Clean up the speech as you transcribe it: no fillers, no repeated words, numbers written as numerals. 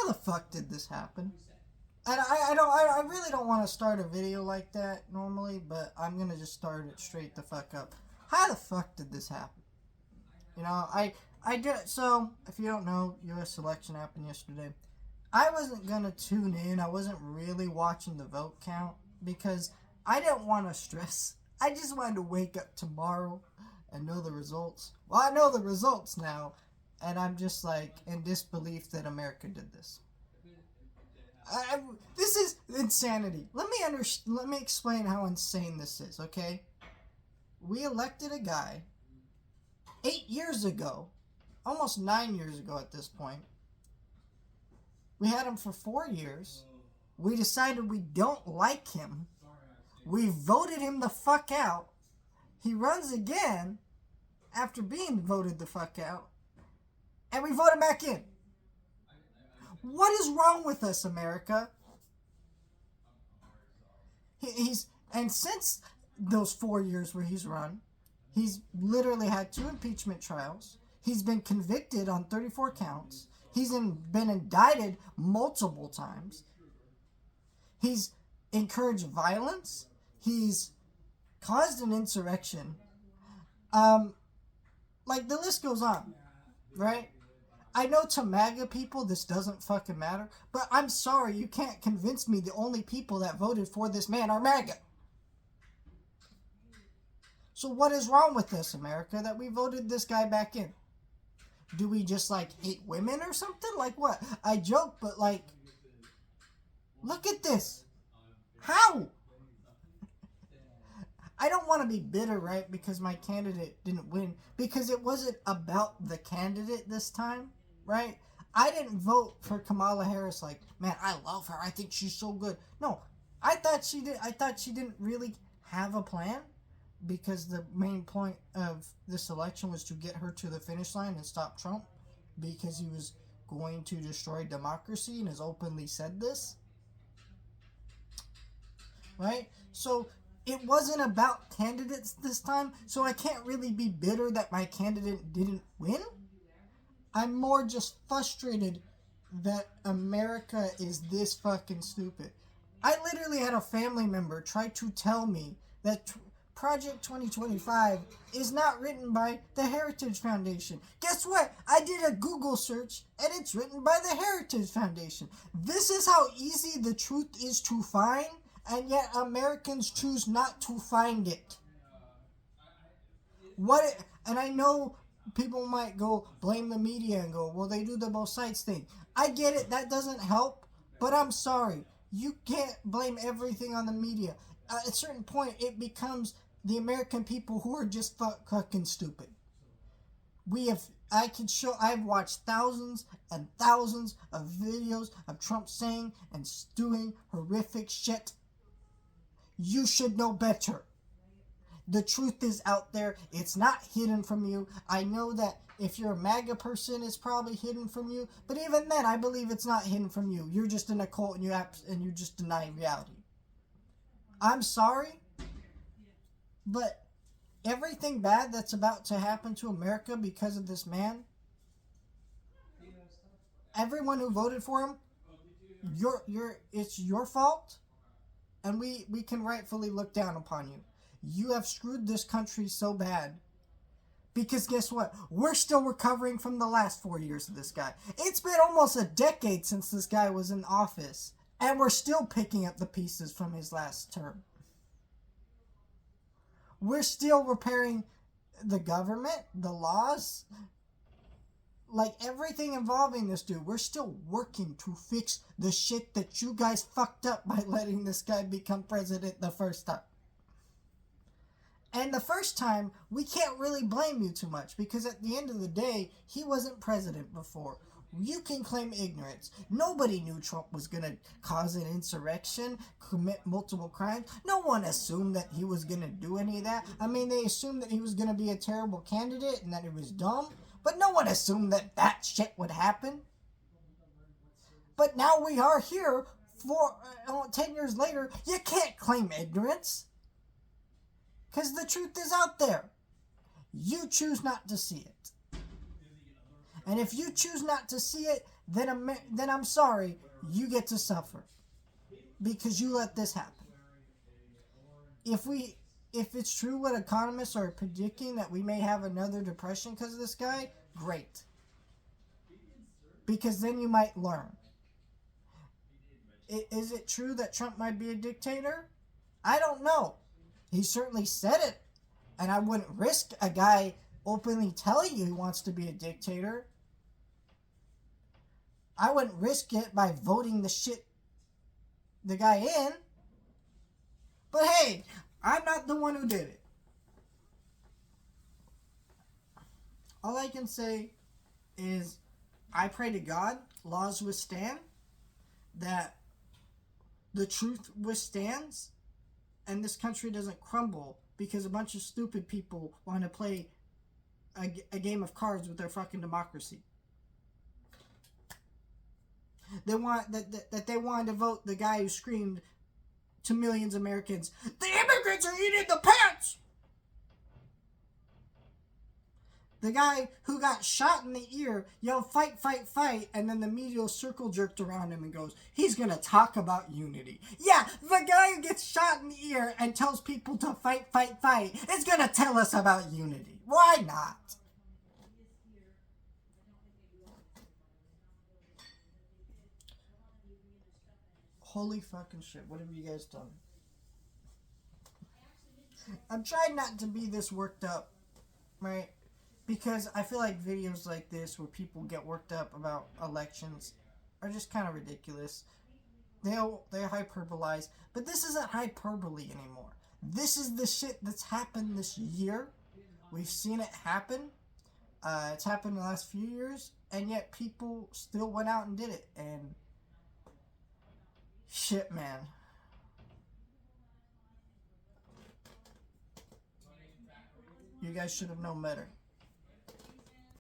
how the fuck did this happen? And I really don't want to start a video like that normally, but I'm gonna just start it straight the fuck up. How the fuck did this happen? You know, I did. So if you don't know, U.S. election happened yesterday. I wasn't gonna tune in. I wasn't really watching the vote count because I didn't want to stress. I just wanted to wake up tomorrow and know the results. Well, I know the results now, and I'm just like in disbelief that America did this. This is insanity. Let me explain how insane this is. Okay, we elected a guy 8 years ago, almost 9 years ago at this point. We had him for 4 years. We decided we don't like him. We voted him the fuck out. He runs again after being voted the fuck out. And we vote him back in. What is wrong with us, America? And since those 4 years where he's run, he's literally had 2 impeachment trials. He's been convicted on 34 counts. He's been indicted multiple times. He's encouraged violence. He's caused an insurrection. Like the list goes on, right? I know to MAGA people this doesn't fucking matter, but I'm sorry, you can't convince me the only people that voted for this man are MAGA. So what is wrong with this, America, that we voted this guy back in? Do we just like hate women or something? Like what? I joke, but like, look at this. How? I don't want to be bitter, right? Because my candidate didn't win. Because it wasn't about the candidate this time, right? I didn't vote for Kamala Harris like, man, I love her. I think she's so good. No, I thought she did. I thought she didn't really have a plan because the main point of this election was to get her to the finish line and stop Trump because he was going to destroy democracy and has openly said this. Right? So it wasn't about candidates this time, so I can't really be bitter that my candidate didn't win. I'm more just frustrated that America is this fucking stupid. I literally had a family member try to tell me that Project 2025 is not written by the Heritage Foundation. Guess what? I did a Google search and it's written by the Heritage Foundation. This is how easy the truth is to find, and yet Americans choose not to find it. And I know people might go blame the media and go, well, they do the both sides thing. I get it, that doesn't help, but I'm sorry. You can't blame everything on the media. At a certain point, it becomes the American people who are just fucking stupid. I've watched thousands and thousands of videos of Trump saying and doing horrific shit. You should know better. The truth is out there. It's not hidden from you. I know that if you're a MAGA person, it's probably hidden from you. But even then, I believe it's not hidden from you. You're just in a cult and you're just denying reality. I'm sorry, but everything bad that's about to happen to America because of this man, everyone who voted for him, it's your fault, and we can rightfully look down upon you. You have screwed this country so bad. Because guess what? We're still recovering from the last 4 years of this guy. It's been almost a decade since this guy was in office. And we're still picking up the pieces from his last term. We're still repairing the government, the laws, like everything involving this dude. We're still working to fix the shit that you guys fucked up by letting this guy become president the first time. And the first time, we can't really blame you too much because at the end of the day, he wasn't president before. You can claim ignorance. Nobody knew Trump was going to cause an insurrection, commit multiple crimes. No one assumed that he was going to do any of that. I mean, they assumed that he was going to be a terrible candidate and that he was dumb. But no one assumed that that shit would happen. But now we are here 10 years later. You can't claim ignorance. Because the truth is out there. You choose not to see it. And if you choose not to see it, then I'm sorry, you get to suffer because you let this happen. If it's true what economists are predicting that we may have another depression because of this guy, great. Because then you might learn. Is it true that Trump might be a dictator? I don't know. He certainly said it, and I wouldn't risk a guy openly telling you he wants to be a dictator. I wouldn't risk it by voting the guy in. But hey, I'm not the one who did it. All I can say is I pray to God laws withstand, that the truth withstands, and this country doesn't crumble because a bunch of stupid people want to play a game of cards with their fucking democracy. They want that they wanted to vote the guy who screamed to millions of Americans, "The immigrants are eating the pants!" The guy who got shot in the ear yelled, "Fight, fight, fight," and then the media circle jerked around him and goes, "He's gonna talk about unity." Yeah, the guy who gets shot in the ear and tells people to fight, fight, fight is gonna tell us about unity. Why not? Holy fucking shit, what have you guys done? I'm trying not to be this worked up, right? Because I feel like videos like this where people get worked up about elections are just kind of ridiculous. They're hyperbolize, but this isn't hyperbole anymore. This is the shit that's happened this year. We've seen it happen. It's happened in the last few years, and yet people still went out and did it. And shit, man. You guys should have known better.